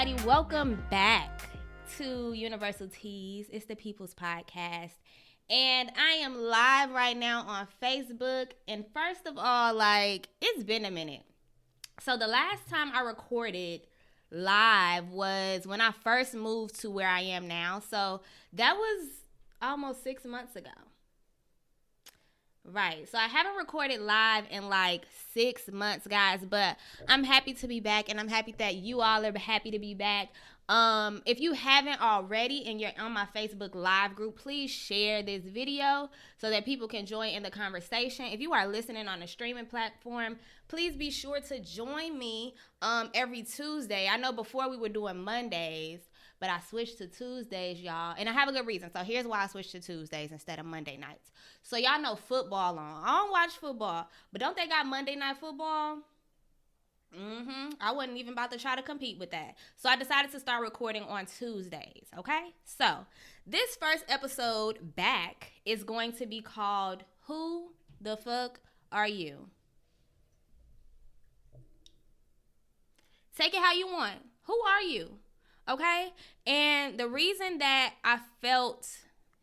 everybody. Welcome back to Universal Teas. It's the People's Podcast. And I am live right now on Facebook. And first of all, it's been a minute. So the last time I recorded live was when I first moved to where I am now. So that was almost 6 months ago. Right. So I haven't recorded live in 6 months, guys, but I'm happy to be back, and I'm happy that you all are happy to be back. If you haven't already and you're on my Facebook live group, please share this video so that people can join in the conversation. If you are listening on a streaming platform, please be sure to join me every Tuesday. I know before we were doing Mondays, but I switched to Tuesdays, y'all. And I have a good reason. So here's why I switched to Tuesdays instead of Monday nights. So y'all know football on. I don't watch football, but don't they got Monday Night Football? I wasn't even about to try to compete with that. So I decided to start recording on Tuesdays, okay? So this first episode back is going to be called Who the Fuck Are You? Take it how you want. Who are you? Okay? And the reason that I felt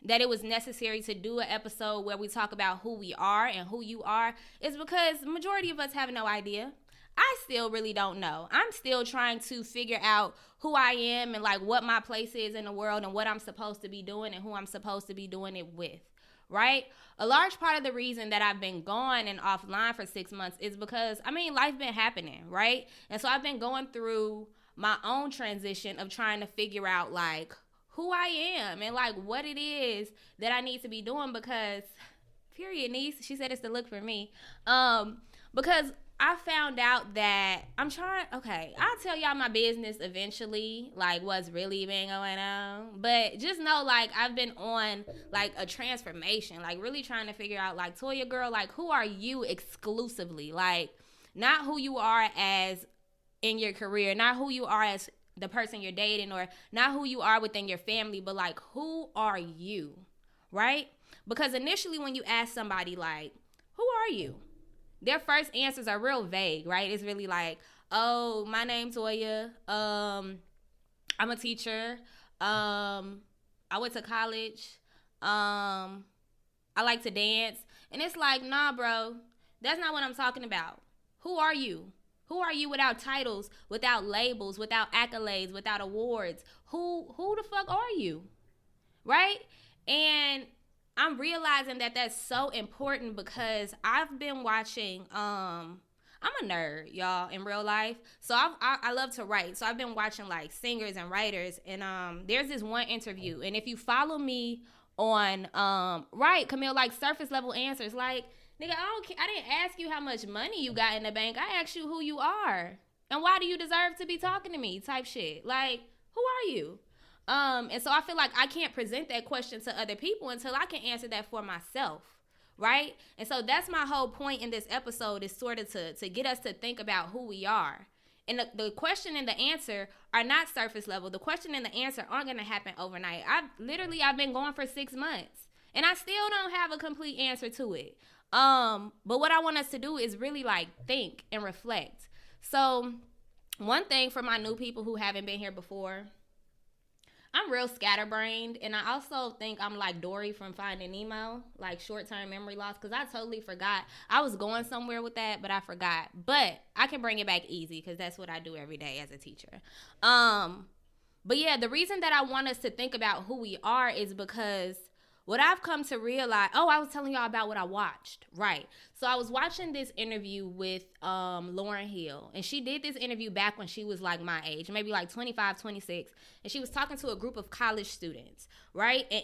that it was necessary to do an episode where we talk about who we are and who you are is because the majority of us have no idea. I still really don't know. I'm still trying to figure out who I am and what my place is in the world and what I'm supposed to be doing and who I'm supposed to be doing it with, right? A large part of the reason that I've been gone and offline for 6 months is because, life been happening, right? And so I've been going through my own transition of trying to figure out who I am and what it is that I need to be doing because, period, niece, she said it's the look for me. Because I found out that I'll tell y'all my business eventually, what's really been going on. But just know, I've been on, a transformation, really trying to figure out, Toya girl, who are you exclusively? Not who you are as in your career, not who you are as the person you're dating, or not who you are within your family, but who are you, right? Because initially when you ask somebody who are you, their first answers are real vague, right? It's really oh, my name's Toya, I'm a teacher, I went to college, I like to dance. And it's nah, bro, that's not what I'm talking about. Who are you? Who are you without titles, without labels, without accolades, without awards? Who the fuck are you? Right? And I'm realizing that that's so important because I've been watching, I'm a nerd, y'all, in real life. So I love to write. So I've been watching singers and writers. And there's this one interview. And if you follow me on, right, Camille, surface level answers, nigga, I didn't ask you how much money you got in the bank. I asked you who you are. And why do you deserve to be talking to me type shit. Who are you? And so I feel like I can't present that question to other people until I can answer that for myself, right? And so that's my whole point in this episode is sort of to get us to think about who we are. And the question and the answer are not surface level. The question and the answer aren't going to happen overnight. I've been going for 6 months, and I still don't have a complete answer to it. But what I want us to do is really think and reflect. So one thing for my new people who haven't been here before, I'm real scatterbrained, and I also think I'm like Dory from Finding Nemo, short-term memory loss, because I totally forgot. I was going somewhere with that, but I forgot. But I can bring it back easy because that's what I do every day as a teacher. But yeah, the reason that I want us to think about who we are is because what I've come to realize, I was telling y'all about what I watched, right? So I was watching this interview with Lauryn Hill, and she did this interview back when she was my age, maybe 25, 26, and she was talking to a group of college students, right? And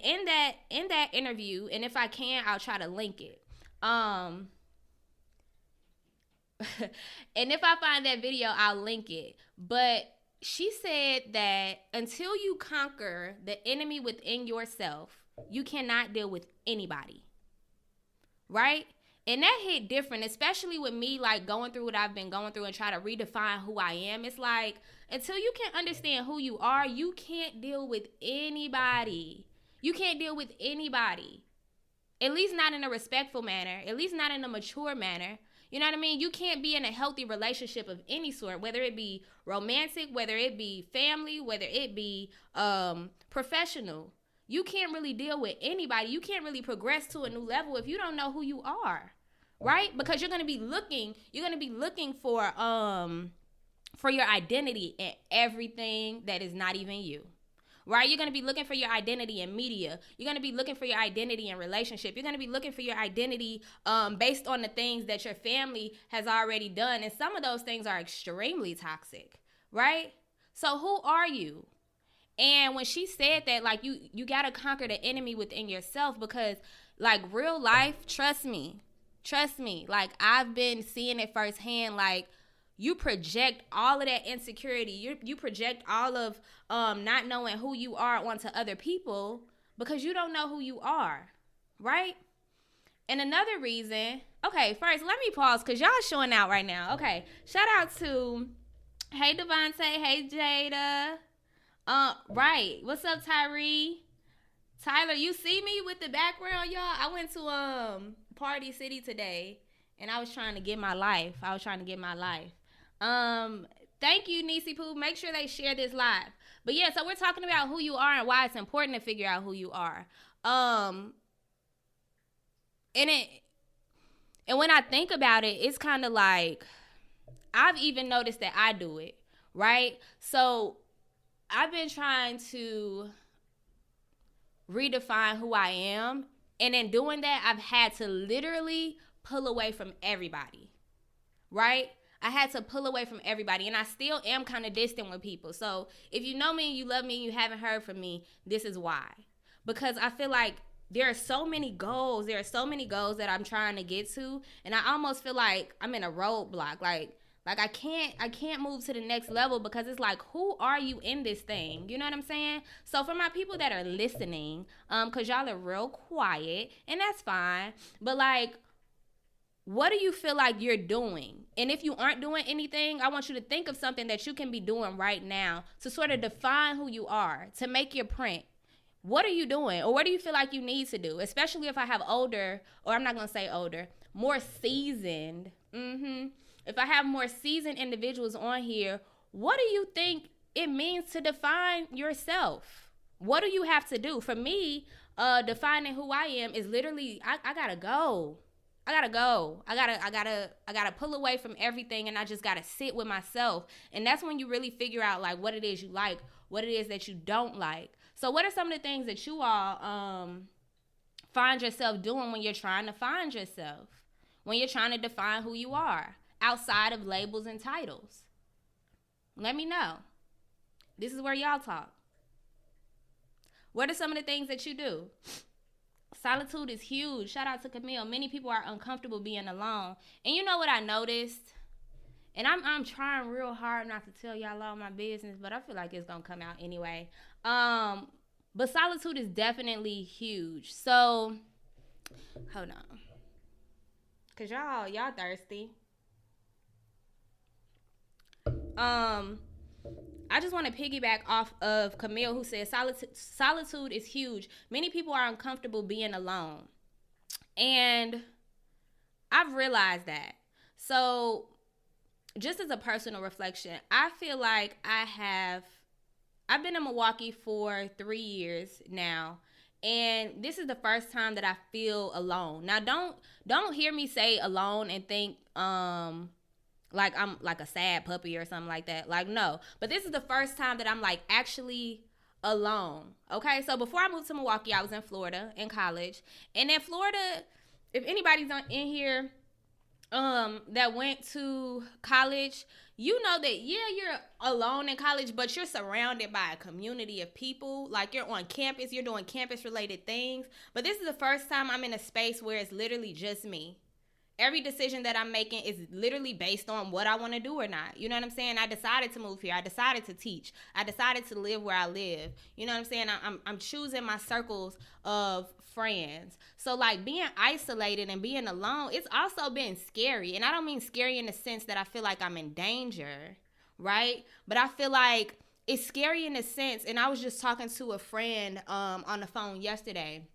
in that interview, and if I can, I'll try to link it. And if I find that video, I'll link it. But she said that until you conquer the enemy within yourself, you cannot deal with anybody, right? And that hit different, especially with me, going through what I've been going through and try to redefine who I am. It's until you can understand who you are, you can't deal with anybody. You can't deal with anybody. At least not in a respectful manner. At least not in a mature manner. You know what I mean? You can't be in a healthy relationship of any sort, whether it be romantic, whether it be family, whether it be professional. You can't really deal with anybody. You can't really progress to a new level if you don't know who you are, right? Because you're going to be looking for your identity in everything that is not even you. Right? You're going to be looking for your identity in media. You're going to be looking for your identity in relationship. You're going to be looking for your identity based on the things that your family has already done. And some of those things are extremely toxic, right? So who are you? And when she said that, like, you got to conquer the enemy within yourself, because, like, real life, trust me, like, I've been seeing it firsthand. Like, you project all of that insecurity. You project all of not knowing who you are onto other people because you don't know who you are, right? And another reason, okay, first, let me pause because y'all showing out right now. Okay, shout out to, hey, Devontae, hey, Jada. Right, what's up, Tyree? Tyler, you see me with the background, y'all? I went to Party City today, and I was trying to get my life. Thank you, Nisi Poo. Make sure they share this live. But yeah, so we're talking about who you are and why it's important to figure out who you are. And when I think about it, it's kind of like, I've even noticed that I do it, right? So I've been trying to redefine who I am. And in doing that, I've had to literally pull away from everybody, right? I had to pull away from everybody, and I still am kind of distant with people. So if you know me and you love me and you haven't heard from me, this is why. Because I feel like there are so many goals. There are so many goals that I'm trying to get to, and I almost feel like I'm in a roadblock. Like I can't move to the next level because it's like, who are you in this thing? You know what I'm saying? So for my people that are listening, because y'all are real quiet, and that's fine, but like, what do you feel like you're doing? And if you aren't doing anything, I want you to think of something that you can be doing right now to sort of define who you are, to make your print. What are you doing? Or what do you feel like you need to do? Especially if I have more seasoned. If I have more seasoned individuals on here, what do you think it means to define yourself? What do you have to do? For me, defining who I am is literally, I gotta go. I gotta pull away from everything, and I just gotta sit with myself. And that's when you really figure out like what it is you like, what it is that you don't like. So what are some of the things that you all find yourself doing when you're trying to find yourself, when you're trying to define who you are outside of labels and titles? Let me know. This is where y'all talk. What are some of the things that you do? Solitude is huge. Shout out to Camille. Many people are uncomfortable being alone. And you know what I noticed? And I'm trying real hard not to tell y'all all my business, but I feel like it's going to come out anyway. But solitude is definitely huge. So, hold on. Because y'all thirsty. I just want to piggyback off of Camille, who said solitude is huge. Many people are uncomfortable being alone. And I've realized that. So just as a personal reflection, I feel like I've been in Milwaukee for 3 years now. And this is the first time that I feel alone. Now, don't hear me say alone and think, like I'm like a sad puppy or something like that. Like, no. But this is the first time that I'm like actually alone. Okay? So before I moved to Milwaukee, I was in Florida in college. And in Florida, if anybody's in here that went to college, you know that, yeah, you're alone in college, but you're surrounded by a community of people. Like, you're on campus, you're doing campus-related things. But this is the first time I'm in a space where it's literally just me. Every decision that I'm making is literally based on what I want to do or not. You know what I'm saying? I decided to move here. I decided to teach. I decided to live where I live. You know what I'm saying? I'm choosing my circles of friends. So, like, being isolated and being alone, it's also been scary. And I don't mean scary in the sense that I feel like I'm in danger, right? But I feel like it's scary in the sense, and I was just talking to a friend on the phone yesterday,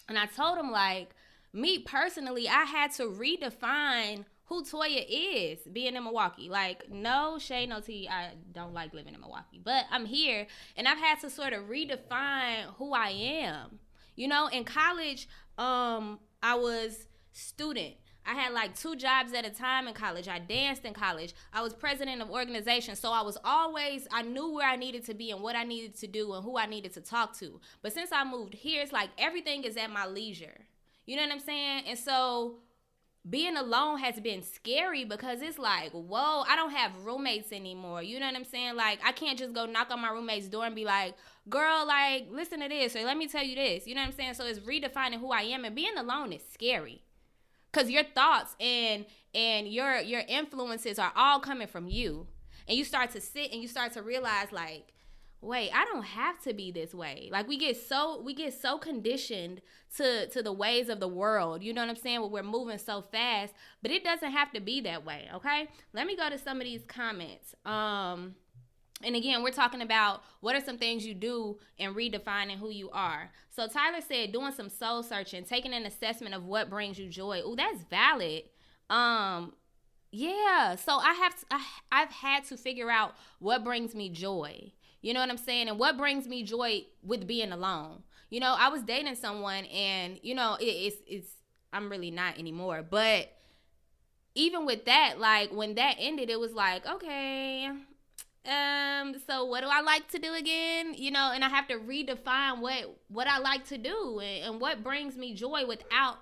and I told him, like, me personally, I had to redefine who Toya is being in Milwaukee. Like, no shade, no tea. I don't like living in Milwaukee, but I'm here, and I've had to sort of redefine who I am. You know, in college, I was student. I had like 2 jobs at a time in college. I danced in college. I was president of organization. So I knew where I needed to be and what I needed to do and who I needed to talk to. But since I moved here, it's like everything is at my leisure. You know what I'm saying? And so being alone has been scary because it's like, whoa, I don't have roommates anymore. You know what I'm saying? Like, I can't just go knock on my roommate's door and be like, girl, like, listen to this, or let me tell you this. You know what I'm saying? So it's redefining who I am, and being alone is scary. Because your thoughts and your influences are all coming from you. And you start to sit and you start to realize, like, wait, I don't have to be this way. Like, we get so conditioned to the ways of the world. You know what I'm saying? Where we're moving so fast. But it doesn't have to be that way, okay? Let me go to some of these comments. And again, we're talking about what are some things you do in redefining who you are. So Tyler said doing some soul searching, taking an assessment of what brings you joy. Ooh, that's valid. Yeah. So I've had to figure out what brings me joy. You know what I'm saying? And what brings me joy with being alone. You know, I was dating someone, and you know, I'm really not anymore. But even with that, like when that ended, it was like, okay. So what do I like to do again? You know, and I have to redefine what I like to do and what brings me joy without.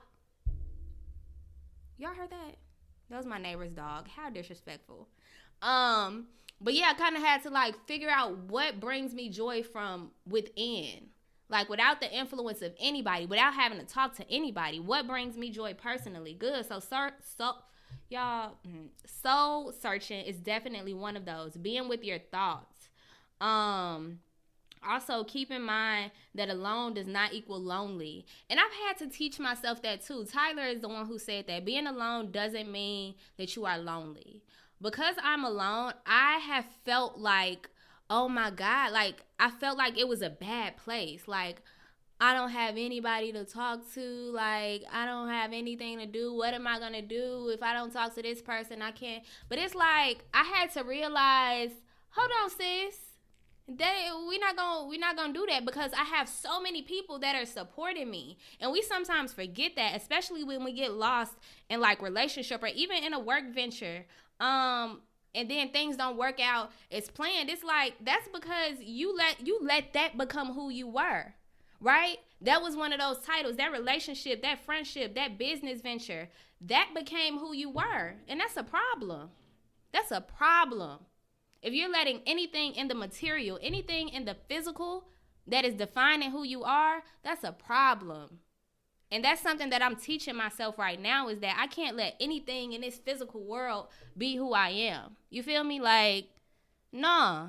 Y'all heard that? That was my neighbor's dog. How disrespectful. But yeah, I kind of had to like figure out what brings me joy from within. Like without the influence of anybody, without having to talk to anybody, what brings me joy personally? Good. Y'all, soul searching is definitely one of those. Being with your thoughts. Also, keep in mind that alone does not equal lonely. And I've had to teach myself that too. Tyler is the one who said that. Being alone doesn't mean that you are lonely. Because I'm alone, I have felt like, oh my God, like I felt like it was a bad place. Like, I don't have anybody to talk to. Like, I don't have anything to do. What am I going to do if I don't talk to this person? I can't. But it's like, I had to realize, hold on, sis. We're not gonna do that because I have so many people that are supporting me. And we sometimes forget that, especially when we get lost in like relationship or even in a work venture. And then things don't work out as planned. It's like, that's because you let that become who you were. Right? That was one of those titles, that relationship, that friendship, that business venture, that became who you were. And that's a problem. That's a problem. If you're letting anything in the material, anything in the physical that is defining who you are, that's a problem. And that's something that I'm teaching myself right now, is that I can't let anything in this physical world be who I am. You feel me? Like, nah.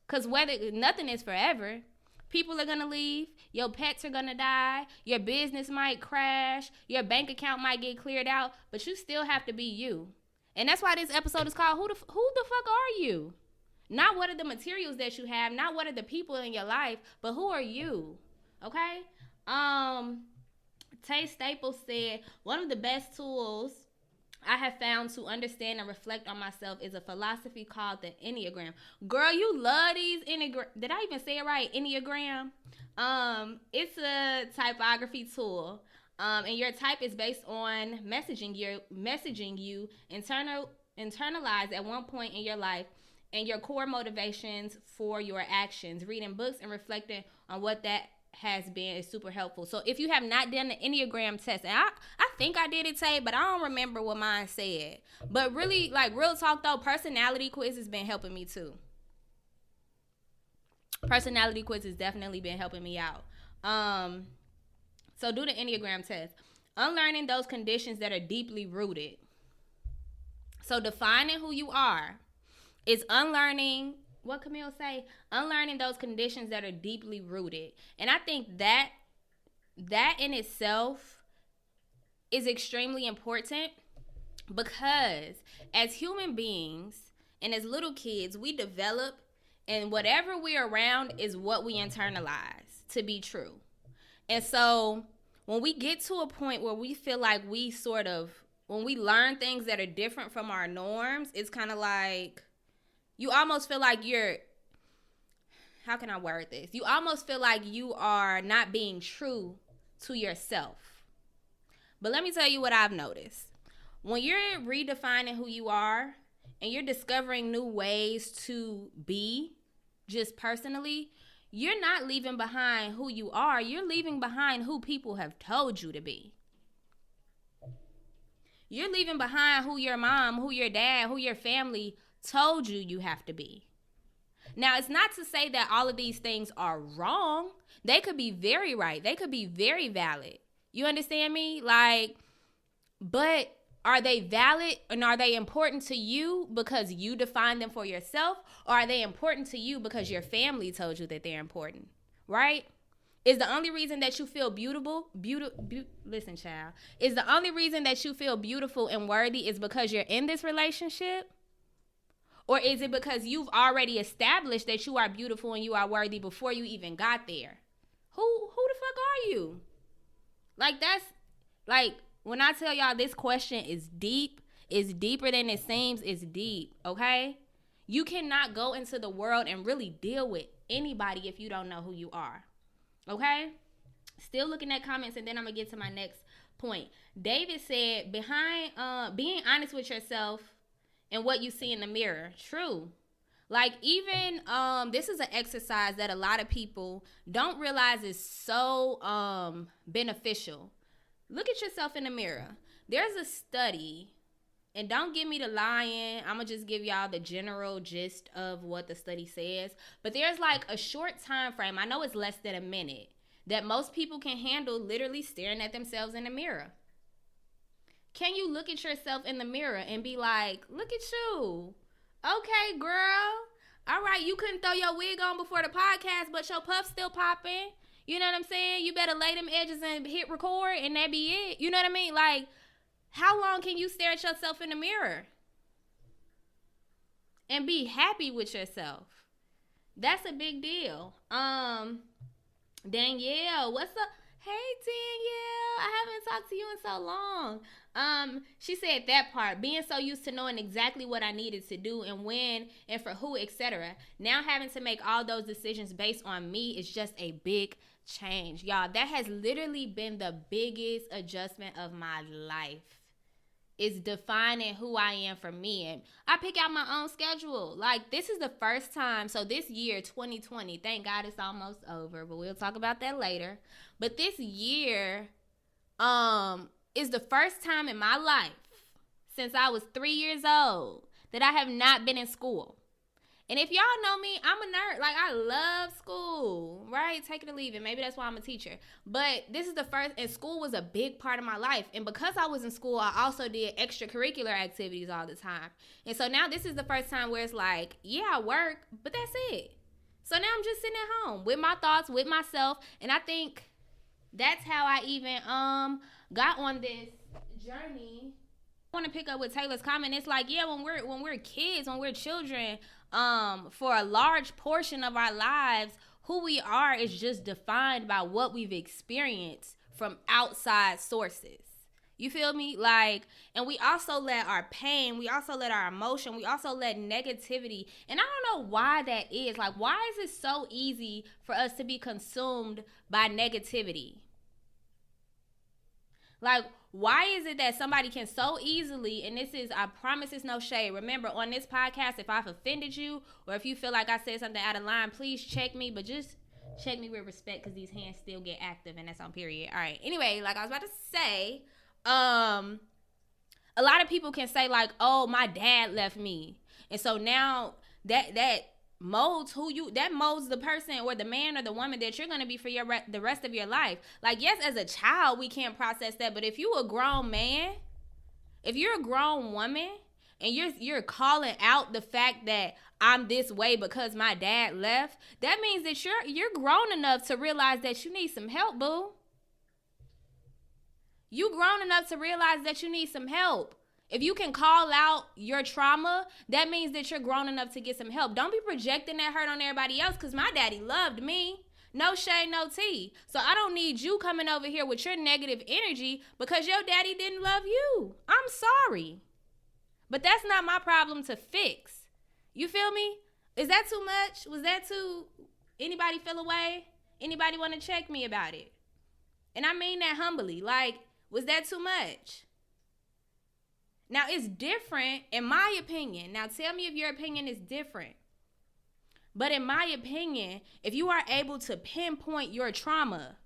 Because nothing is forever. People are going to leave. Your pets are going to die. Your business might crash. Your bank account might get cleared out. But you still have to be you. And that's why this episode is called Who the Fuck Are You? Not what are the materials that you have. Not what are the people in your life. But who are you? Okay? Tay Staples said, one of the best tools I have found to understand and reflect on myself is a philosophy called the Enneagram. Girl, you love these Enneagram. Did I even say it right? Enneagram. It's a typography tool. And your type is based on messaging you internalized at one point in your life and your core motivations for your actions. Reading books and reflecting on what that has been is super helpful. So if you have not done the Enneagram test, and I think I did it, Tay, but I don't remember what mine said. But really, like, real talk though, personality quiz has been helping me too. Personality quiz has definitely been helping me out. So do the Enneagram test. Unlearning those conditions that are deeply rooted. So defining who you are is unlearning, what Camille say? Unlearning those conditions that are deeply rooted. And I think that in itself is extremely important, because as human beings and as little kids, we develop, and whatever we're around is what we internalize to be true. And so when we get to a point where we feel like when we learn things that are different from our norms, it's kind of like you almost feel like you're, how can I word this? You almost feel like you are not being true to yourself. But let me tell you what I've noticed. When you're redefining who you are and you're discovering new ways to be just personally, you're not leaving behind who you are. You're leaving behind who people have told you to be. You're leaving behind who your mom, who your dad, who your family told you you have to be. Now, it's not to say that all of these things are wrong. They could be very right. They could be very valid. You understand me? Like, but are they valid and are they important to you because you define them for yourself? Or are they important to you because your family told you that they're important? Right? Is the only reason that you feel listen, child. Is the only reason that you feel beautiful and worthy is because you're in this relationship? Or is it because you've already established that you are beautiful and you are worthy before you even got there? Who the fuck are you? Like, that's, like, when I tell y'all this question is deep, it's deeper than it seems, it's deep, okay? You cannot go into the world and really deal with anybody if you don't know who you are, okay? Still looking at comments, and then I'm going to get to my next point. David said, behind being honest with yourself and what you see in the mirror. True. Like, even this is an exercise that a lot of people don't realize is so beneficial. Look at yourself in the mirror. There's a study, and don't get me to lying. I'm going to just give y'all the general gist of what the study says. But there's like a short time frame, I know it's less than a minute, that most people can handle literally staring at themselves in the mirror. Can you look at yourself in the mirror and be like, look at you. Okay, girl. All right, you couldn't throw your wig on before the podcast, but your puff's still popping. You know what I'm saying? You better lay them edges and hit record, and that be it. You know what I mean? Like, how long can you stare at yourself in the mirror and be happy with yourself? That's a big deal. Danielle, what's up? Hey, Danielle, I haven't talked to you in so long. She said that part, being so used to knowing exactly what I needed to do and when and for who, etc. Now having to make all those decisions based on me is just a big change. Y'all, that has literally been the biggest adjustment of my life. Is defining who I am for me. And I pick out my own schedule. Like, this is the first time. So this year, 2020, thank God it's almost over, but we'll talk about that later. But this year is the first time in my life since I was 3 years old that I have not been in school. And if y'all know me, I'm a nerd. Like, I love school, right? Take it or leave it. Maybe that's why I'm a teacher. But this is the first, and school was a big part of my life. And because I was in school, I also did extracurricular activities all the time. And so now this is the first time where it's like, yeah, I work, but that's it. So now I'm just sitting at home with my thoughts, with myself. And I think that's how I even got on this journey. I want to pick up with Taylor's comment. It's like, yeah, when we're kids, when we're children, for a large portion of our lives, who we are is just defined by what we've experienced from outside sources. You feel me? Like, and we also let our pain, we also let our emotion, we also let negativity. And I don't know why that is. Like, why is it so easy for us to be consumed by negativity? Like, why is it that somebody can so easily, and this is, I promise it's no shade. Remember, on this podcast, if I've offended you or if you feel like I said something out of line, please check me, but just check me with respect because these hands still get active and that's on period. All right. Anyway, like I was about to say, a lot of people can say like, oh, my dad left me. And so now that molds that molds the person or the man or the woman that you're going to be for the rest of your life. Like, yes, as a child, we can't process that. But if you're a grown man, if you're a grown woman and you're calling out the fact that I'm this way because my dad left, that means that you're grown enough to realize that you need some help, boo. You grown enough to realize that you need some help. If you can call out your trauma, that means that you're grown enough to get some help. Don't be projecting that hurt on everybody else because my daddy loved me. No shade, no tea. So I don't need you coming over here with your negative energy because your daddy didn't love you. I'm sorry. But that's not my problem to fix. You feel me? Is that too much? Was that too... Anybody feel away? Anybody want to check me about it? And I mean that humbly. Like, was that too much? Now, it's different, in my opinion. Now, tell me if your opinion is different. But in my opinion, if you are able to pinpoint your trauma,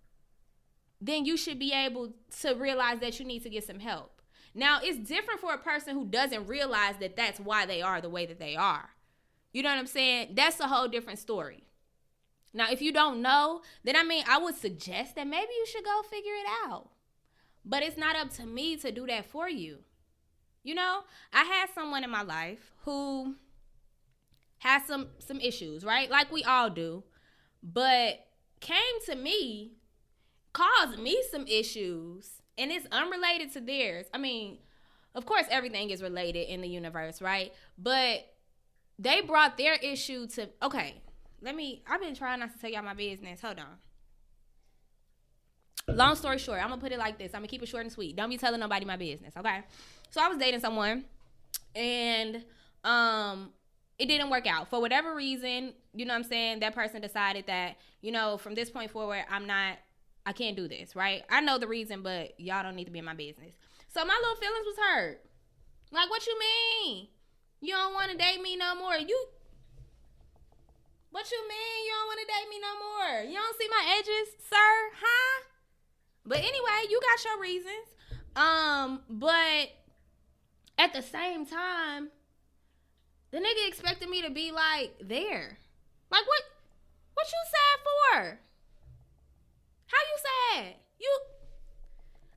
then you should be able to realize that you need to get some help. Now, it's different for a person who doesn't realize that that's why they are the way that they are. You know what I'm saying? That's a whole different story. Now, if you don't know, then I would suggest that maybe you should go figure it out. But it's not up to me to do that for you. You know, I had someone in my life who has some issues, right? Like we all do. But came to me, caused me some issues, and it's unrelated to theirs. I mean, of course, everything is related in the universe, right? But they brought their issue to, okay, I've been trying not to tell y'all my business. Hold on. Long story short, I'm going to put it like this. I'm going to keep it short and sweet. Don't be telling nobody my business, okay? So I was dating someone, and it didn't work out. For whatever reason, you know what I'm saying, that person decided that, you know, from this point forward, I can't do this, right? I know the reason, but y'all don't need to be in my business. So my little feelings was hurt. Like, what you mean? You don't want to date me no more? What you mean you don't want to date me no more? You don't see my edges, sir? Huh? But anyway, you got your reasons. But at the same time, the nigga expected me to be like there. Like what you sad for? How you sad?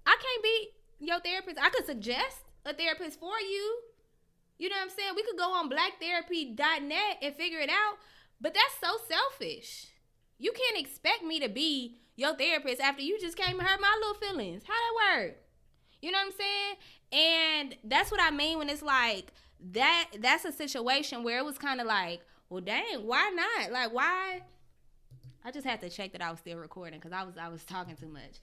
I can't be your therapist. I could suggest a therapist for you. You know what I'm saying? We could go on blacktherapy.net and figure it out. But that's so selfish. You can't expect me to be your therapist after you just came and hurt my little feelings. How that work? You know what I'm saying? And that's what I mean when it's like that's a situation where it was kind of like, well, dang, why not? Like, why? I just had to check that I was still recording because I was talking too much.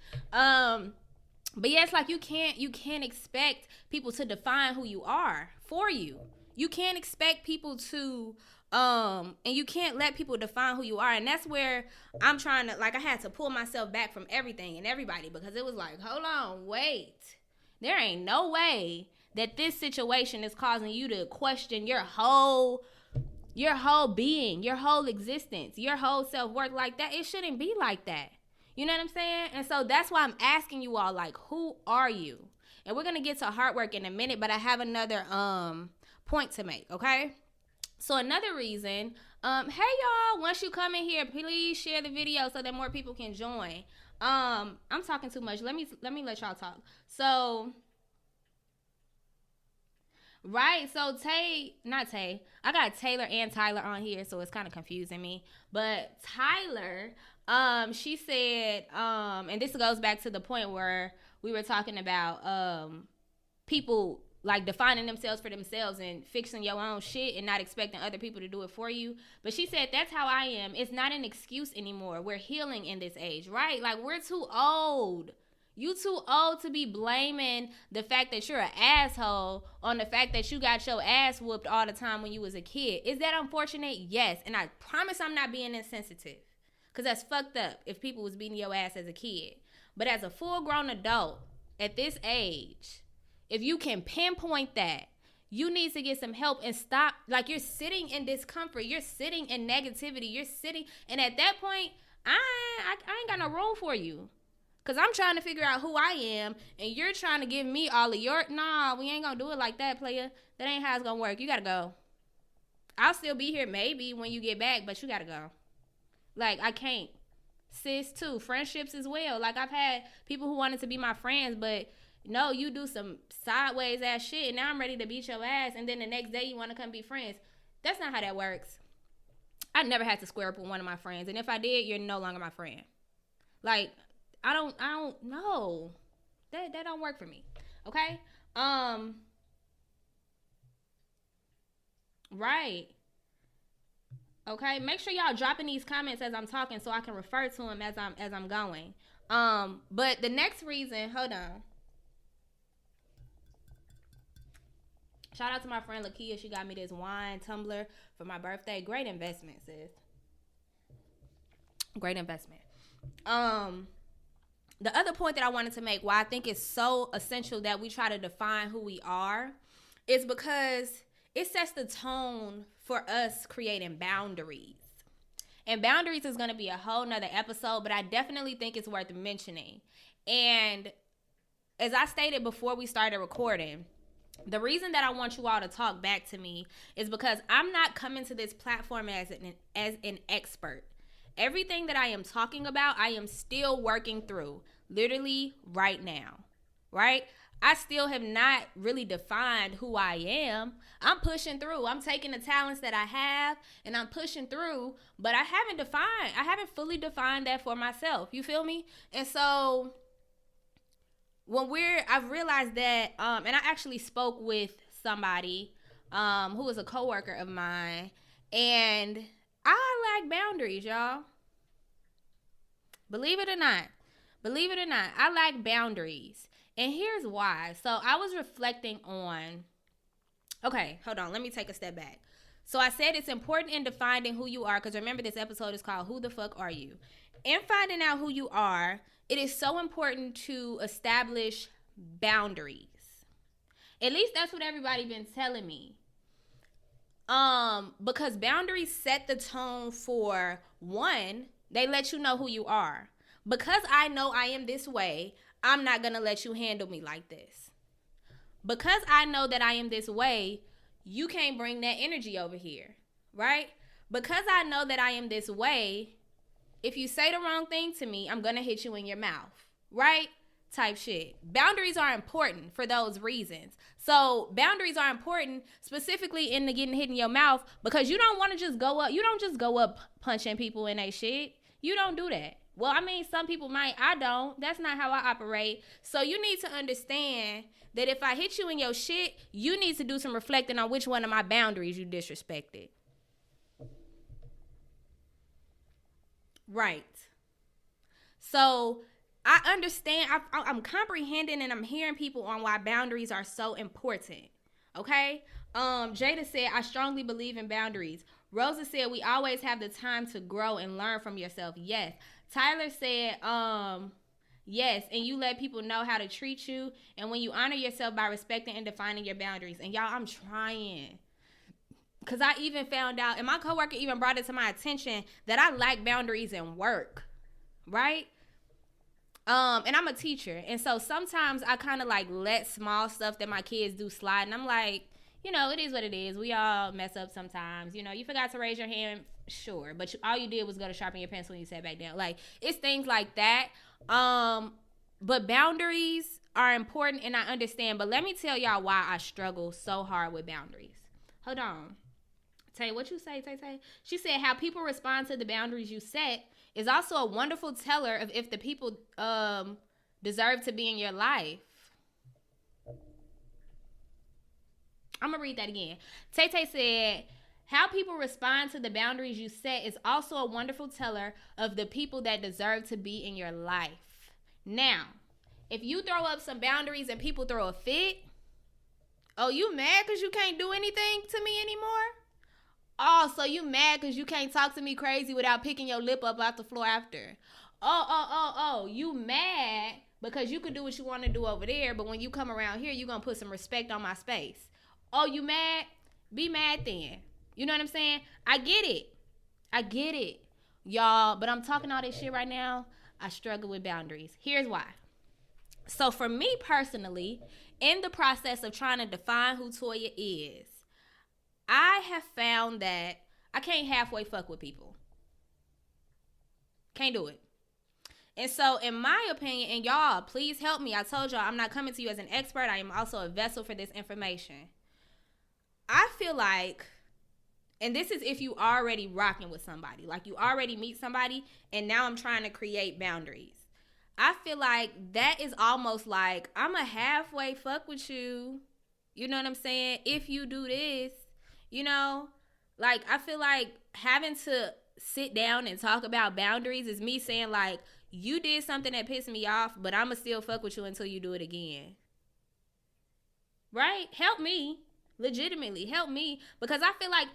But yeah, it's like you can't expect people to define who you are for you. You can't expect people to and you can't let people define who you are. And that's where I'm trying to, like, I had to pull myself back from everything and everybody because it was like, hold on, wait. There ain't no way that this situation is causing you to question your whole being, your whole existence, your whole self-worth like that. It shouldn't be like that. You know what I'm saying? And so that's why I'm asking you all, like, who are you? And we're going to get to heart work in a minute, but I have another point to make, okay? So another reason, hey y'all, once you come in here, please share the video so that more people can join. I'm talking too much. Let me let y'all talk. So, right, so I got Taylor and Tyler on here, so it's kind of confusing me. But Tyler, she said, and this goes back to the point where we were talking about people like defining themselves for themselves and fixing your own shit and not expecting other people to do it for you. But she said, that's how I am. It's not an excuse anymore. We're healing in this age, right? Like, we're too old. You too old to be blaming the fact that you're an asshole on the fact that you got your ass whooped all the time when you was a kid. Is that unfortunate? Yes. And I promise I'm not being insensitive. Because that's fucked up if people was beating your ass as a kid. But as a full-grown adult at this age, if you can pinpoint that, you need to get some help and stop. Like, you're sitting in discomfort. You're sitting in negativity. You're sitting. And at that point, I ain't got no room for you. Because I'm trying to figure out who I am. And you're trying to give me all of your. Nah, we ain't going to do it like that, player. That ain't how it's going to work. You got to go. I'll still be here maybe when you get back. But you got to go. Like, I can't. Sis, too. Friendships as well. Like, I've had people who wanted to be my friends, but no, you do some sideways ass shit, and now I'm ready to beat your ass, and then the next day you want to come be friends. That's not how that works. I never had to square up with one of my friends, and if I did, you're no longer my friend. Like, I don't know. That don't work for me. Okay? Right. Okay, make sure y'all dropping these comments as I'm talking so I can refer to them as I'm going. But the next reason, hold on. Shout out to my friend Lakia. She got me this wine tumbler for my birthday. Great investment, sis. Great investment. The other point that I wanted to make, why I think it's so essential that we try to define who we are, is because it sets the tone for us creating boundaries. And boundaries is going to be a whole nother episode, but I definitely think it's worth mentioning. And as I stated before we started recording, the reason that I want you all to talk back to me is because I'm not coming to this platform as an expert. Everything that I am talking about, I am still working through, literally right now, right? I still have not really defined who I am. I'm pushing through. I'm taking the talents that I have and I'm pushing through, but I haven't fully defined that for myself. You feel me? And so I've realized that, and I actually spoke with somebody who was a coworker of mine, and I like boundaries, y'all. Believe it or not, I like boundaries. And here's why. So I was reflecting on, okay, hold on. Let me take a step back. So I said it's important in defining who you are, because remember this episode is called Who the Fuck Are You? In finding out who you are, it is so important to establish boundaries. At least that's what everybody been telling me. Because boundaries set the tone for, one, they let you know who you are. Because I know I am this way, I'm not going to let you handle me like this. Because I know that I am this way, you can't bring that energy over here, right? Because I know that I am this way, if you say the wrong thing to me, I'm going to hit you in your mouth, right? Type shit. Boundaries are important for those reasons. So boundaries are important specifically in the getting hit in your mouth, because you don't want to just go up. You don't just go up punching people in their shit. You don't do that. Well, I mean, some people might. I don't. That's not how I operate. So you need to understand that if I hit you in your shit, you need to do some reflecting on which one of my boundaries you disrespected. Right. So I understand. I'm comprehending and I'm hearing people on why boundaries are so important. Okay. Jada said, I strongly believe in boundaries. Rosa said, we always have the time to grow and learn from yourself. Yes. Tyler said, yes, and you let people know how to treat you, and when you honor yourself by respecting and defining your boundaries. And y'all, I'm trying. Because I even found out, and my coworker even brought it to my attention, that I lack boundaries in work, right? And I'm a teacher, and so sometimes I kind of like let small stuff that my kids do slide, and I'm like, you know, it is what it is. We all mess up sometimes. You know, you forgot to raise your hand, sure, but all you did was go to sharpen your pencil when you sat back down. Like, it's things like that. But boundaries are important, and I understand. But let me tell y'all why I struggle so hard with boundaries. Hold on. Tay, what you say, Tay? She said how people respond to the boundaries you set is also a wonderful teller of if the people deserve to be in your life. I'm going to read that again. Tay said, how people respond to the boundaries you set is also a wonderful teller of the people that deserve to be in your life. Now, if you throw up some boundaries and people throw a fit, oh, you mad because you can't do anything to me anymore? Oh, so you mad because you can't talk to me crazy without picking your lip up off the floor after? Oh, you mad because you can do what you want to do over there, but when you come around here, you're going to put some respect on my space. Oh, you mad? Be mad then. You know what I'm saying? I get it, y'all, but I'm talking all this shit right now. I struggle with boundaries. Here's why. So for me personally, in the process of trying to define who Toya is, I have found that I can't halfway fuck with people. Can't do it. And so in my opinion, and y'all, please help me. I told y'all I'm not coming to you as an expert. I am also a vessel for this information. I feel like, and this is if you already rocking with somebody, like you already meet somebody, and now I'm trying to create boundaries. I feel like that is almost like I'm a halfway fuck with you. You know what I'm saying? If you do this, you know, like I feel like having to sit down and talk about boundaries is me saying, like, you did something that pissed me off, but I'ma still fuck with you until you do it again. Right? Help me. Legitimately, help me. Because I feel like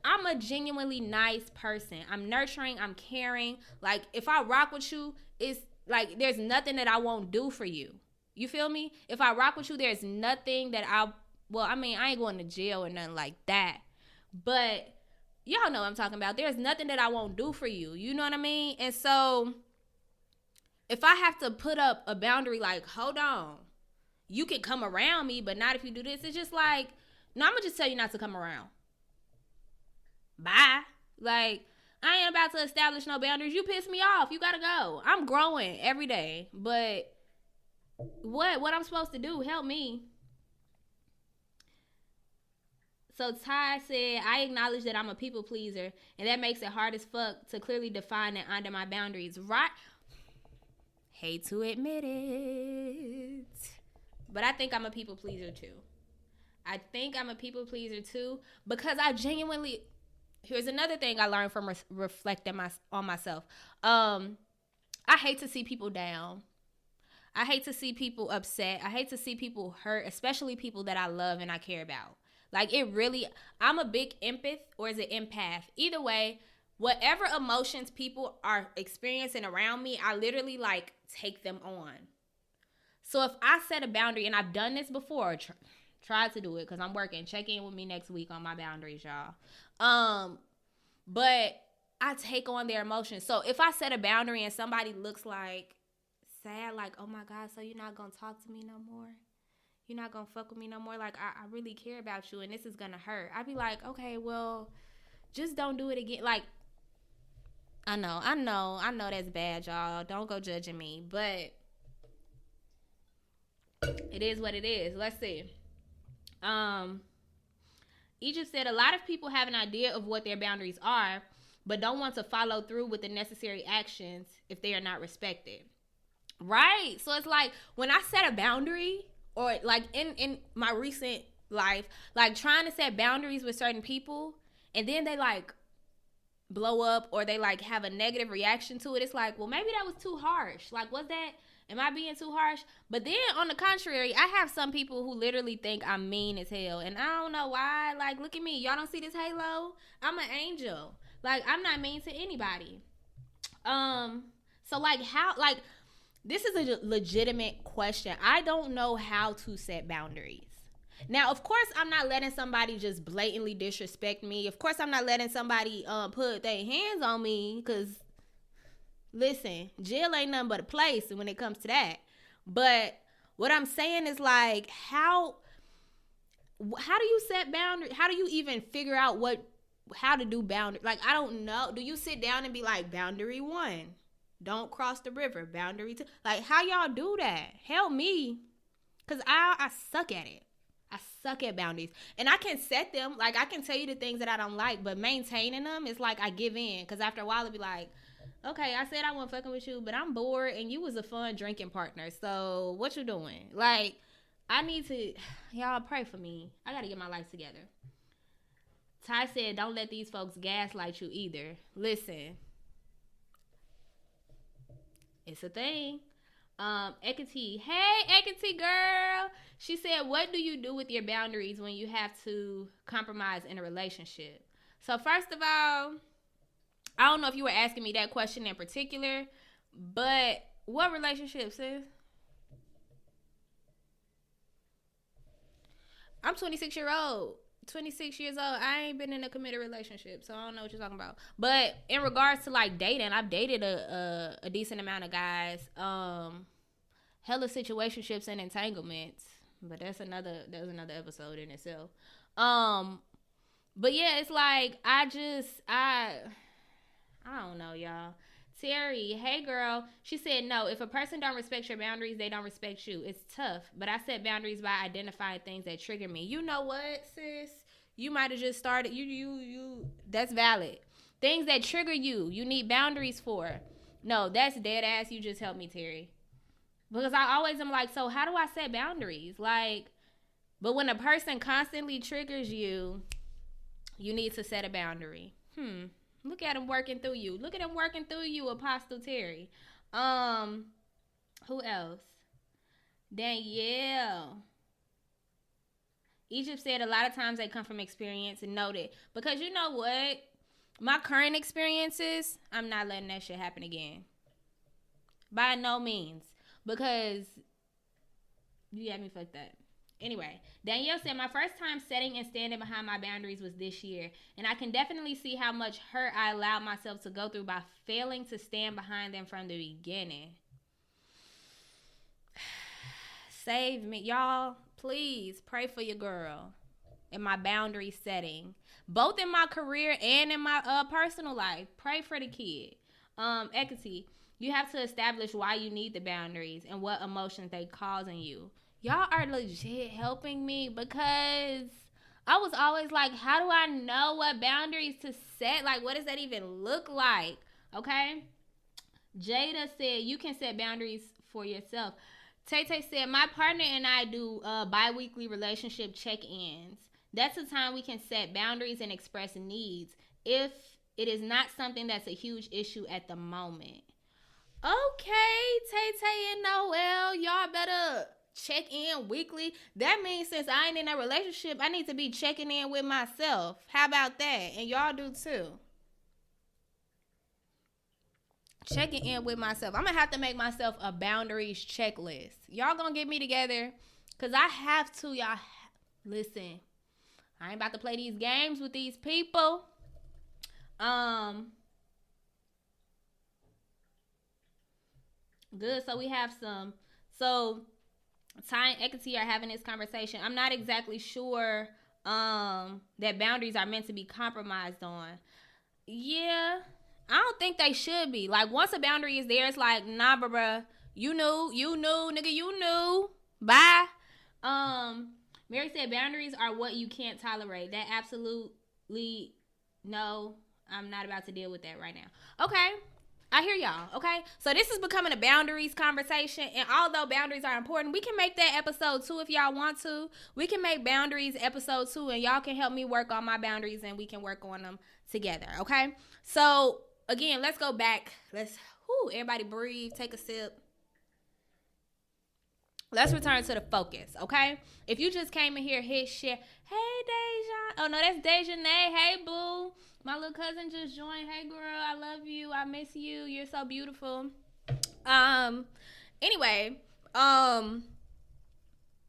I'm a genuinely nice person. I'm nurturing, I'm caring. Like, if I rock with you, it's like there's nothing that I won't do for you. You feel me? If I rock with you, there's nothing that I ain't going to jail or nothing like that. But y'all know what I'm talking about. There's nothing that I won't do for you. You know what I mean? And so if I have to put up a boundary like, hold on, you can come around me, but not if you do this. It's just like, no, I'm going to just tell you not to come around. Bye. Like, I ain't about to establish no boundaries. You piss me off. You got to go. I'm growing every day. But what I'm supposed to do? Help me. So Ty said, I acknowledge that I'm a people pleaser, and that makes it hard as fuck to clearly define and honor my boundaries. Right? Hate to admit it. But I think I'm a people pleaser too. Because I genuinely... Here's another thing I learned from reflecting on myself. I hate to see people down. I hate to see people upset. I hate to see people hurt, especially people that I love and I care about. Like, it really... I'm a big empath, or is it empath? Either way, whatever emotions people are experiencing around me, I literally, like, take them on. So if I set a boundary, and I've done this before, tried to do it because I'm working. Check in with me next week on my boundaries, y'all. But I take on their emotions. So if I set a boundary and somebody looks like sad, like, oh my God, so you're not going to talk to me no more? You're not going to fuck with me no more? Like, I really care about you and this is going to hurt. I'd be like, okay, well, just don't do it again. Like, I know that's bad, y'all. Don't go judging me. But it is what it is. Let's see. Egypt said a lot of people have an idea of what their boundaries are, but don't want to follow through with the necessary actions if they are not respected. Right? So it's like when I set a boundary, or like in my recent life, like trying to set boundaries with certain people, and then they like blow up or they like have a negative reaction to it. It's like, well, maybe that was too harsh. Like, am I being too harsh? But then on the contrary, I have some people who literally think I'm mean as hell. And I don't know why. Like, look at me. Y'all don't see this halo? I'm an angel. Like, I'm not mean to anybody. So like this is a legitimate question. I don't know how to set boundaries. Now, of course, I'm not letting somebody just blatantly disrespect me. Of course, I'm not letting somebody put their hands on me, because listen, jail ain't nothing but a place when it comes to that. But what I'm saying is, like, how do you set boundaries? How do you even figure out how to do boundaries? Like, I don't know. Do you sit down and be like, boundary 1, don't cross the river. Boundary 2, like, how y'all do that? Help me, because I suck at it. I suck at boundaries. And I can set them. Like, I can tell you the things that I don't like, but maintaining them, it's like I give in. Because after a while, it'll be like, okay, I said I wasn't fucking with you, but I'm bored, and you was a fun drinking partner. So what you doing? Like, I need to... Y'all pray for me. I got to get my life together. Ty said, don't let these folks gaslight you either. Listen. It's a thing. Ekati. Hey, Ekati girl. She said, what do you do with your boundaries when you have to compromise in a relationship? So first of all, I don't know if you were asking me that question in particular, but what relationship, sis? I'm 26 years old. I ain't been in a committed relationship, so I don't know what you're talking about. But in regards to like dating, I've dated a decent amount of guys. Hella situationships and entanglements, but that was another episode in itself. But yeah, it's like I don't know, y'all. Terry, hey girl. She said, no, if a person don't respect your boundaries, they don't respect you. It's tough. But I set boundaries by identifying things that trigger me. You know what, sis? You might have just started. You. That's valid. Things that trigger you, you need boundaries for. No, that's dead ass. You just helped me, Terry. Because I always am like, so how do I set boundaries? Like, but when a person constantly triggers you, you need to set a boundary. Look at him working through you. Look at him working through you, Apostle Terry. Who else? Danielle. Egypt said a lot of times they come from experience and noted. Because you know what? My current experiences, I'm not letting that shit happen again. By no means. Because you had me fucked up. Anyway, Danielle said, my first time setting and standing behind my boundaries was this year. And I can definitely see how much hurt I allowed myself to go through by failing to stand behind them from the beginning. Save me. Y'all, please pray for your girl in my boundary setting. Both in my career and in my personal life. Pray for the kid. Equity, you have to establish why you need the boundaries and what emotions they cause in you. Y'all are legit helping me because I was always like, how do I know what boundaries to set? Like, what does that even look like? Okay? Jada said, you can set boundaries for yourself. Tay said, my partner and I do bi-weekly relationship check-ins. That's the time we can set boundaries and express needs if it is not something that's a huge issue at the moment. Okay, Tay and Noel, y'all better check in weekly. That means since I ain't in a relationship, I need to be checking in with myself. How about that? And y'all do too. Checking in with myself. I'm gonna have to make myself a boundaries checklist. Y'all gonna get me together because I have to. Y'all listen, I ain't about to play these games with these people. Good. So we have some. So Ty and Equity are having this conversation. I'm not exactly sure that boundaries are meant to be compromised on. Yeah, I don't think they should be. Like, once a boundary is there, it's like, nah, bruh, you knew, nigga, you knew. Bye. Mary said boundaries are what you can't tolerate. That absolutely, no, I'm not about to deal with that right now. Okay. I hear y'all, okay? So this is becoming a boundaries conversation, and although boundaries are important, we can make that episode 2 if y'all want to. We can make boundaries episode 2, and y'all can help me work on my boundaries, and we can work on them together, okay? So, again, let's go back. Everybody breathe, take a sip. Let's return to the focus, okay? If you just came in here, hit share. Hey, Deja. Oh, no, that's Dejanay. Hey, boo. My little cousin just joined. Hey, girl, I love you. I miss you. You're so beautiful. Anyway,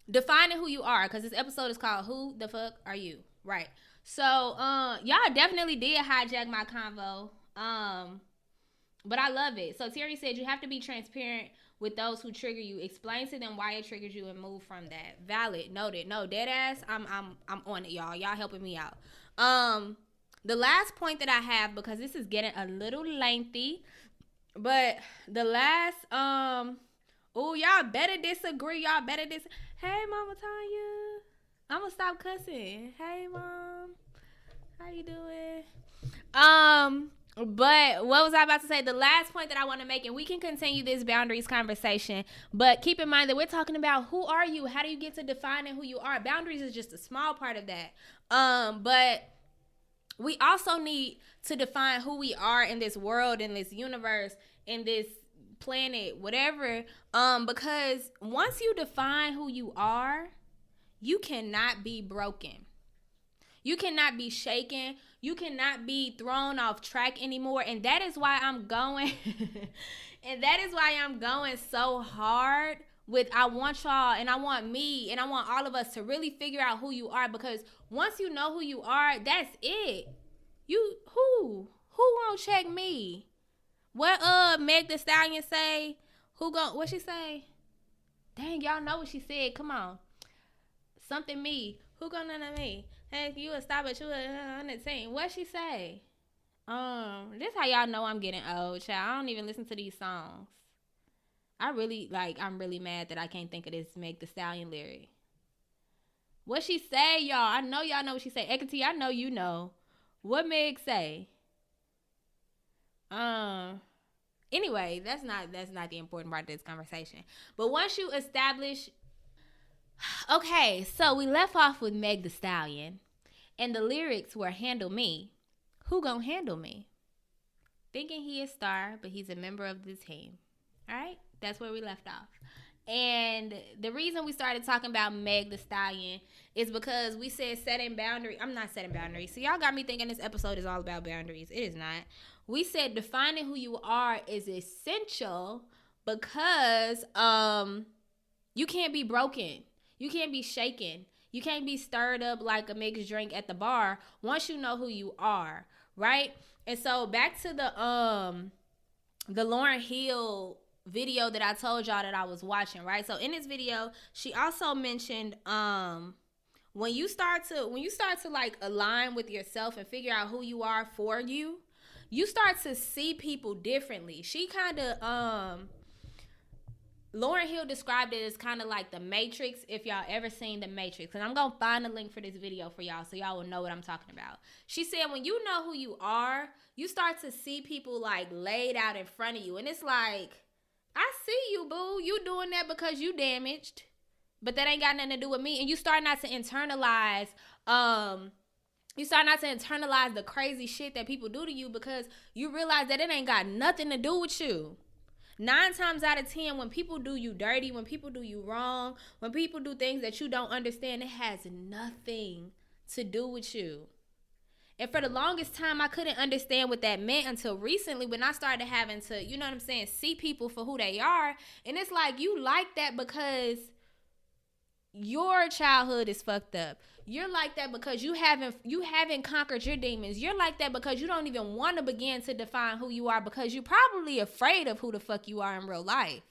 defining who you are, because this episode is called Who the Fuck Are You? Right. So, y'all definitely did hijack my convo. But I love it. So, Terry said you have to be transparent with those who trigger you. Explain to them why it triggers you and move from that. Valid. Noted. No, dead ass. I'm on it, y'all. Y'all helping me out. The last point that I have, because this is getting a little lengthy, but the last, y'all better disagree. Hey, Mama Tanya. I'm gonna stop cussing. Hey, Mom. How you doing? But what was I about to say? The last point that I want to make, and we can continue this boundaries conversation, but keep in mind that we're talking about who are you? How do you get to defining who you are? Boundaries is just a small part of that. But we also need to define who we are in this world, in this universe, in this planet, whatever. Because once you define who you are, you cannot be broken. You cannot be shaken. You cannot be thrown off track anymore. And that is why I'm going so hard with, I want y'all and I want me and I want all of us to really figure out who you are, because once you know who you are, that's it. Who gonna check me? What Meg Thee Stallion say? What she say? Dang, y'all know what she said. Come on. Something me. Who gonna know me? Hey, you a stop at you on the team. What she say? This how y'all know I'm getting old, child. I don't even listen to these songs. I'm really mad that I can't think of this Meg Thee Stallion lyric. What she say, y'all? I know y'all know what she say. Equity, I know you know. What Meg say? Anyway, that's not the important part of this conversation. But once you establish, okay, so we left off with Meg Thee Stallion, and the lyrics were "Handle Me." who gonna handle me? Thinking he is star, but he's a member of the team. All right? That's where we left off. And the reason we started talking about Meg the Stallion is because we said setting boundaries. I'm not setting boundaries. So y'all got me thinking this episode is all about boundaries. It is not. We said defining who you are is essential because you can't be broken. You can't be shaken. You can't be stirred up like a mixed drink at the bar once you know who you are, right? And so back to the Lauryn Hill video that I told y'all that I was watching, right? So in this video, she also mentioned when you start to like align with yourself and figure out who you are for you, you start to see people differently. She kind of Lauryn Hill described it as kind of like the Matrix, if y'all ever seen the Matrix. And I'm going to find a link for this video for y'all so y'all will know what I'm talking about. She said when you know who you are, you start to see people like laid out in front of you. And it's like, I see you, boo. You doing that because you damaged. But that ain't got nothing to do with me. And you start not to internalize the crazy shit that people do to you because you realize that it ain't got nothing to do with you. 9 times out of 10, when people do you dirty, when people do you wrong, when people do things that you don't understand, it has nothing to do with you. And for the longest time, I couldn't understand what that meant until recently when I started having to, you know what I'm saying, see people for who they are. And it's like, you like that because your childhood is fucked up. You're like that because you haven't conquered your demons. You're like that because you don't even want to begin to define who you are because you're probably afraid of who the fuck you are in real life.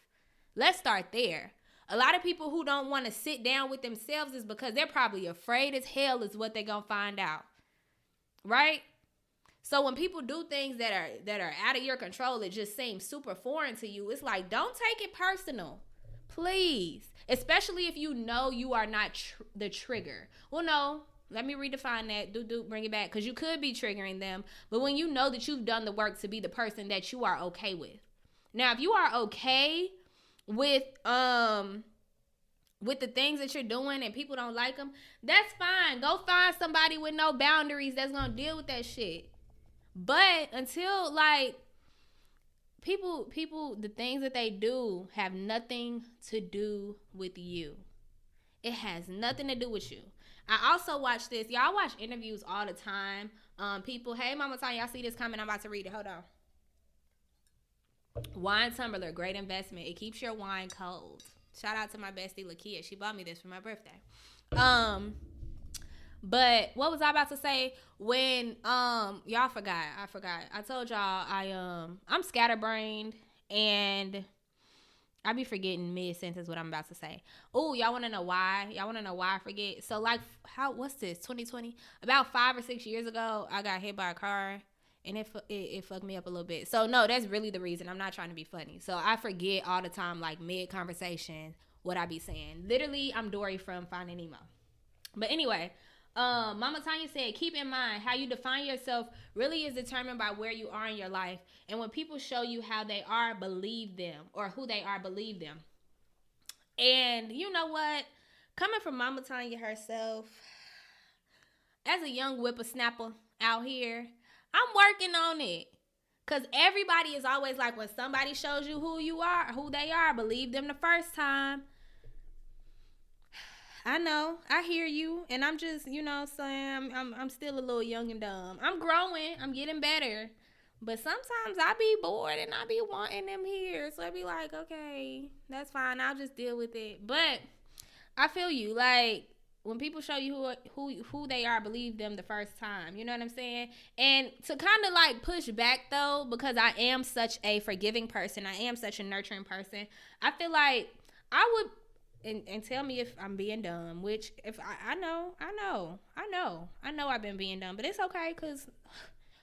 Let's start there. A lot of people who don't want to sit down with themselves is because they're probably afraid as hell is what they're going to find out. Right? So when people do things that are out of your control, it just seems super foreign to you. It's like, don't take it personal. Please. Especially if you know you are not the trigger. Well, no. Let me redefine that. Bring it back. Because you could be triggering them. But when you know that you've done the work to be the person that you are okay with. Now, if you are okay with the things that you're doing and people don't like them, that's fine. Go find somebody with no boundaries that's going to deal with that shit. But until, like, people, the things that they do have nothing to do with you. It has nothing to do with you. I also watch this. Y'all watch interviews all the time. People, hey, Mama Toya, y'all see this comment? I'm about to read it. Hold on. Wine tumbler, great investment. It keeps your wine cold. Shout out to my bestie, Lakia. She bought me this for my birthday. But what was I about to say? When y'all forgot. I told y'all I'm scatterbrained and I be forgetting mid-sentence what I'm about to say. Oh, y'all want to know why? Y'all want to know why I forget? So like, what's this? 2020? About 5 or 6 years ago, I got hit by a car and it fucked me up a little bit. So no, that's really the reason. I'm not trying to be funny. So I forget all the time, like mid-conversation, what I be saying. Literally, I'm Dory from Finding Nemo. But anyway, Mama Tanya said, keep in mind how you define yourself really is determined by where you are in your life. And when people show you how they are, believe them. Or who they are, believe them. And you know what? Coming from Mama Tanya herself, as a young whippersnapper out here, I'm working on it. Because everybody is always like, when somebody shows you who you are, who they are, believe them the first time. I know, I hear you, and I'm just, saying I'm still a little young and dumb. I'm growing, I'm getting better, but sometimes I be bored and I be wanting them here, so I be like, okay, that's fine, I'll just deal with it. But I feel you, like, when people show you who they are, believe them the first time, you know what I'm saying? And to kind of like push back though, because I am such a forgiving person, I am such a nurturing person, I feel like I would. And tell me if I'm being dumb, which if I know I've been being dumb, but it's okay, because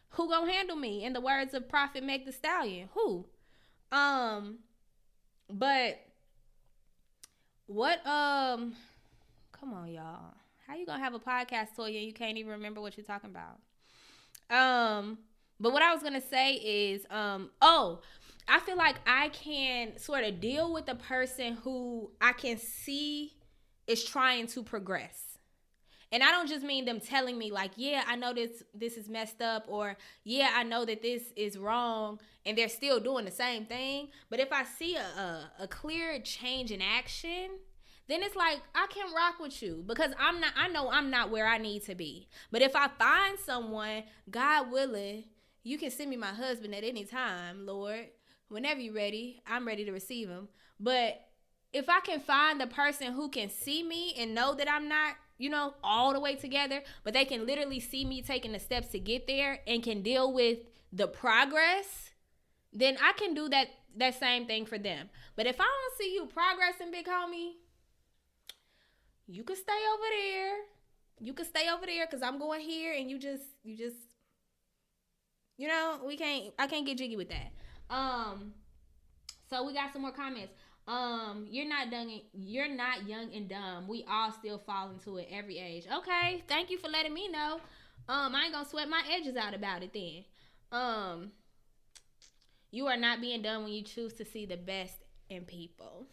who gonna handle me? In the words of Prophet Meg the Stallion, who? But what, come on, y'all. How you gonna have a podcast, Toya, and you can't even remember what you're talking about? But what I was gonna say is, I feel like I can sort of deal with a person who I can see is trying to progress. And I don't just mean them telling me like, yeah, I know this is messed up, or yeah, I know that this is wrong, and they're still doing the same thing. But if I see a clear change in action, then it's like I can rock with you, because I know I'm not where I need to be. But if I find someone, God willing, you can send me my husband at any time, Lord. Whenever you're ready, I'm ready to receive him. But if I can find the person who can see me and know that I'm not, all the way together, but they can literally see me taking the steps to get there and can deal with the progress, then I can do that same thing for them. But if I don't see you progressing, big homie, you can stay over there. You can stay over there, because I'm going here, and you just, I can't get jiggy with that. So we got some more comments. You're not young and dumb. We all still fall into it every age. Okay, thank you for letting me know. I ain't gonna sweat my edges out about it then. You are not being dumb when you choose to see the best in people.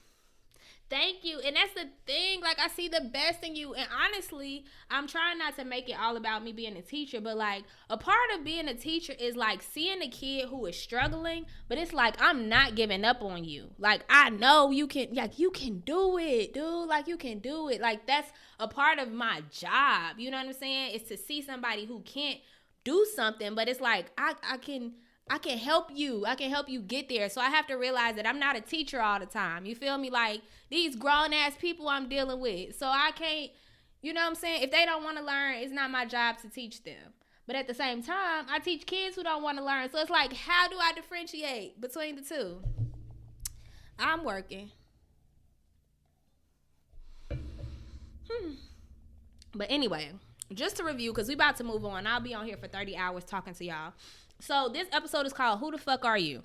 Thank you. And that's the thing. Like, I see the best in you. And honestly, I'm trying not to make it all about me being a teacher. But, like, a part of being a teacher is, like, seeing a kid who is struggling. But it's like, I'm not giving up on you. Like, I know you can, like, you can do it, dude. Like, you can do it. Like, that's a part of my job. You know what I'm saying? It's to see somebody who can't do something. But it's like, I can help you. I can help you get there. So I have to realize that I'm not a teacher all the time. You feel me? Like, these grown-ass people I'm dealing with. So I can't, you know what I'm saying? If they don't want to learn, it's not my job to teach them. But at the same time, I teach kids who don't want to learn. So it's like, how do I differentiate between the two? I'm working. But anyway, just to review, because we about to move on. I'll be on here for 30 hours talking to y'all. So this episode is called Who the Fuck Are You?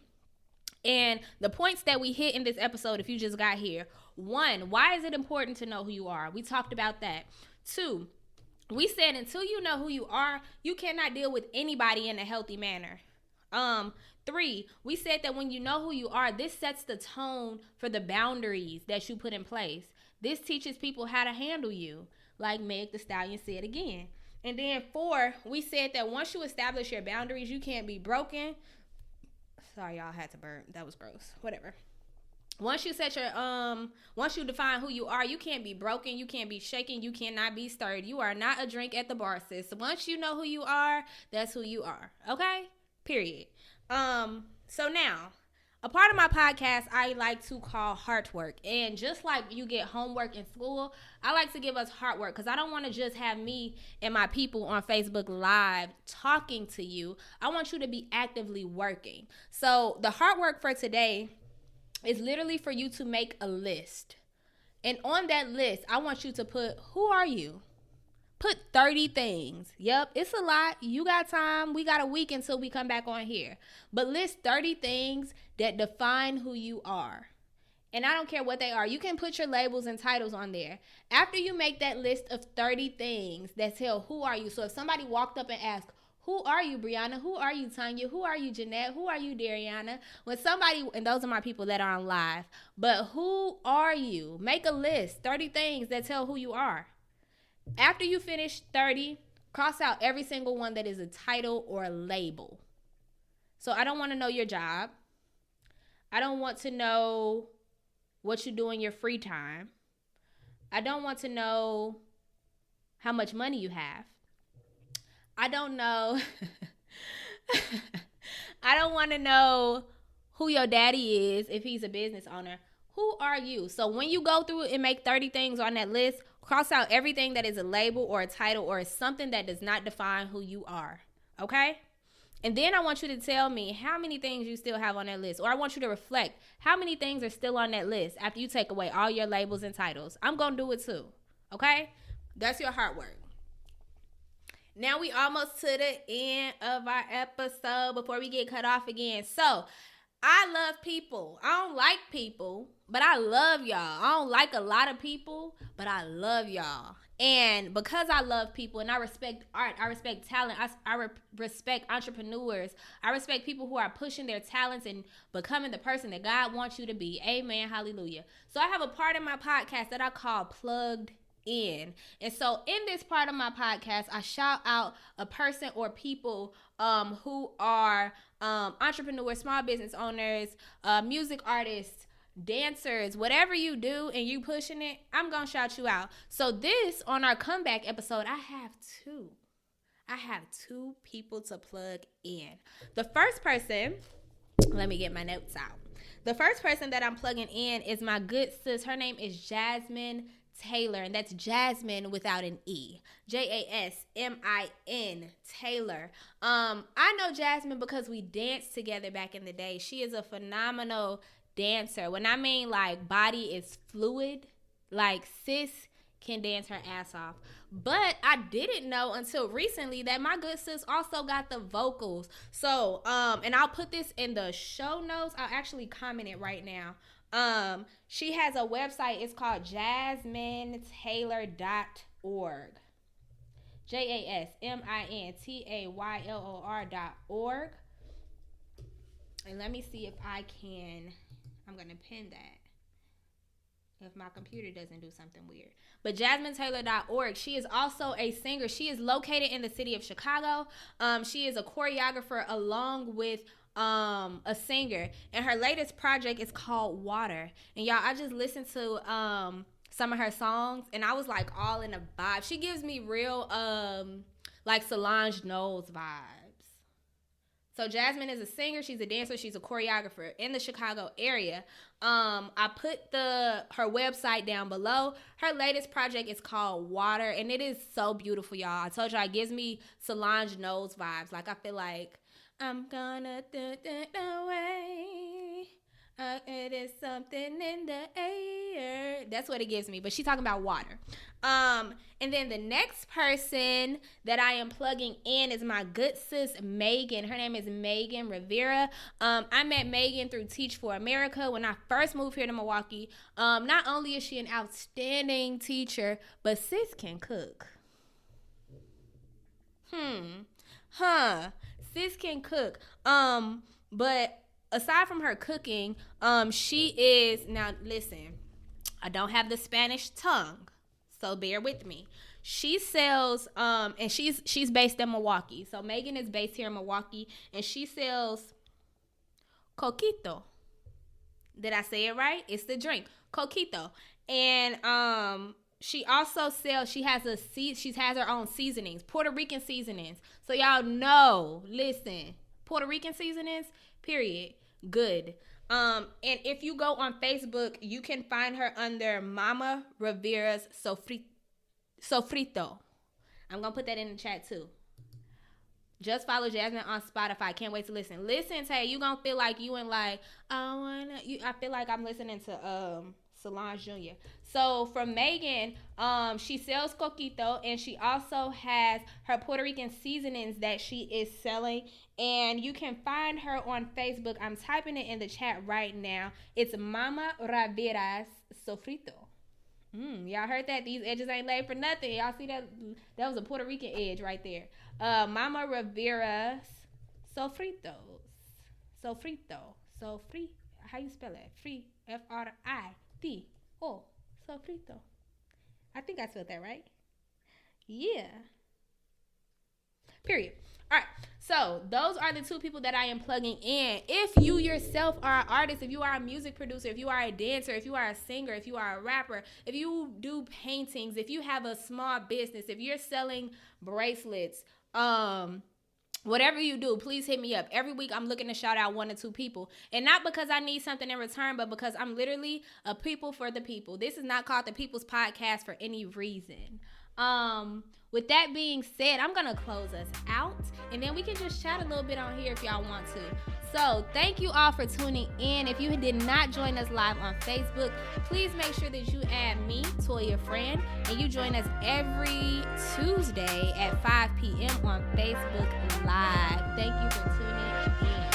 And the points that we hit in this episode, if you just got here: 1, why is it important to know who you are? We talked about that. 2, we said until you know who you are, you cannot deal with anybody in a healthy manner. 3, we said that when you know who you are, this sets the tone for the boundaries that you put in place. This teaches people how to handle you, like Meg Thee Stallion said again. And then 4, we said that once you establish your boundaries, you can't be broken. Sorry, y'all, had to burp. That was gross. Whatever. Once you once you define who you are, you can't be broken. You can't be shaken. You cannot be stirred. You are not a drink at the bar, sis. Once you know who you are, that's who you are. Okay? Period. So now, a part of my podcast I like to call heart work. And just like you get homework in school, I like to give us heart work, because I don't want to just have me and my people on Facebook Live talking to you. I want you to be actively working. So the heart work for today is literally for you to make a list. And on that list, I want you to put, who are you? Put 30 things. Yep, it's a lot. You got time. We got a week until we come back on here. But list 30 things that define who you are. And I don't care what they are. You can put your labels and titles on there. After you make that list of 30 things that tell who are you. So if somebody walked up and asked, who are you, Brianna? Who are you, Tanya? Who are you, Jeanette? Who are you, Dariana? When somebody, and those are my people that are on live, but who are you? Make a list, 30 things that tell who you are. After you finish 30, cross out every single one that is a title or a label. So I don't want to know your job. I don't want to know what you do in your free time. I don't want to know how much money you have. I don't know. I don't want to know who your daddy is if he's a business owner. Who are you? So when you go through and make 30 things on that list, cross out everything that is a label or a title or something that does not define who you are. Okay? And then I want you to tell me how many things you still have on that list. Or I want you to reflect how many things are still on that list after you take away all your labels and titles. I'm going to do it too. Okay? That's your heart work. Now we almost to the end of our episode before we get cut off again. So, I love people. I don't like people, but I love y'all. I don't like a lot of people, but I love y'all. And because I love people and I respect art, I respect talent, I respect entrepreneurs, I respect people who are pushing their talents and becoming the person that God wants you to be. Amen. Hallelujah. So I have a part of my podcast that I call Plugged in. And so in this part of my podcast, I shout out a person or people who are entrepreneurs, small business owners, music artists, dancers, whatever you do and you pushing it, I'm gonna shout you out. So this, on our comeback episode, I have two people to plug in. The first person, let me get my notes out. The first person that I'm plugging in is my good sis. Her name is Jasmine Taylor, and that's Jasmine without an E. Jasmin Taylor. I know Jasmine because we danced together back in the day. She is a phenomenal dancer. When I mean like body is fluid, like sis can dance her ass off. But I didn't know until recently that my good sis also got the vocals. So, and I'll put this in the show notes. I'll actually comment it right now. She has a website. It's called jasmintaylor.org. JASMINTAYLOR.org. And let me see if I'm going to pin that if my computer doesn't do something weird. But jasmintaylor.org. She is also a singer. She is located in the city of Chicago. She is a choreographer along with a singer. And her latest project is called Water. And y'all, I just listened to some of her songs and I was like all in a vibe. She gives me real like Solange Knowles vibes. So Jasmine is a singer, she's a dancer, she's a choreographer in the Chicago area. I put her website down below. Her latest project is called Water, and it is so beautiful, y'all. I told y'all it gives me Solange Knowles vibes. Like I feel like I'm gonna do it away. It is something in the air. That's what it gives me. But she's talking about water. And then the next person that I am plugging in is my good sis, Megan. Her name is Megan Rivera. I met Megan through Teach for America when I first moved here to Milwaukee. Not only is she an outstanding teacher, but sis can cook. Sis can cook. But aside from her cooking, she is, now listen, I don't have the Spanish tongue, so bear with me. She sells, and she's based in Milwaukee. So Megan is based here in Milwaukee, and she sells coquito. Did I say it right? It's the drink, coquito. And she also sells, she has her own seasonings, Puerto Rican seasonings. So y'all know, listen, Puerto Rican seasonings, period, good. And if you go on Facebook, you can find her under Mama Rivera's Sofrito. I'm going to put that in the chat too. Just follow Jasmine on Spotify. Can't wait to listen. Listen, Tay, you going to feel like you and like, I feel like I'm listening to Solange Jr. So from Megan, she sells coquito, and she also has her Puerto Rican seasonings that she is selling. And you can find her on Facebook. I'm typing it in the chat right now. It's Mama Rivera's Sofrito. Y'all heard that? These edges ain't laid for nothing. Y'all see that? That was a Puerto Rican edge right there. Mama Rivera's Sofritos. Sofrito. How you spell it? Free. Frito. Sofrito. I think I spelled that right. Yeah. Period. All right, so those are the two people that I am plugging in. If you yourself are an artist, if you are a music producer, if you are a dancer, if you are a singer, if you are a rapper, if you do paintings, if you have a small business, if you're selling bracelets, whatever you do, please hit me up. Every week I'm looking to shout out 1 or 2 people. And not because I need something in return, but because I'm literally a people for the people. This is not called the People's Podcast for any reason. With that being said, I'm going to close us out, and then we can just chat a little bit on here if y'all want to. So thank you all for tuning in. If you did not join us live on Facebook, please make sure that you add me, Toya Friend, and you join us every Tuesday at 5 p.m. on Facebook Live. Thank you for tuning in.